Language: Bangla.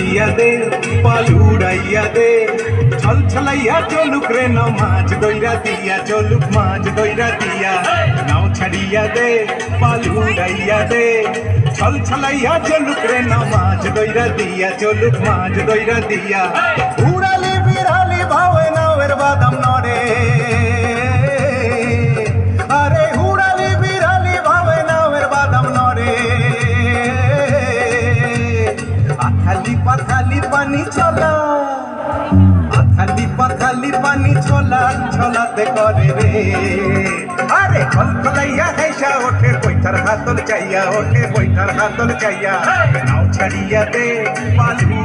ছাড়িয়া দে পাল উড়াইয়া দে ছল ছলাইয়া চলুক রে নাও মাছ দইরা দিয়া চলুক মাছ দইরা দিয়া নাও ছাড়িয়া দে পাল উড়াইয়া দে ছল ছলাইয়া চলুক রে নাও মাছ দইরা দিয়া চলুক মাছ দইরা দিয়া উড়ালি বিড়ালি ভাবে নাওয়ের বাদাম নড়ে আরে উড়ালি বিড়ালি ভাবে নাওয়ের বাদাম নড়ে আথালি পাথালি পানি চলা আথালি পাথালি পানি ছোলা ছলাতে করে রে আরে খলখলাইয়া হেসা ওঠে বৈঠার হাতল চাইয়া ওঠে বৈঠার হাতল চাইয়া নাও ছাড়িয়া দে পালু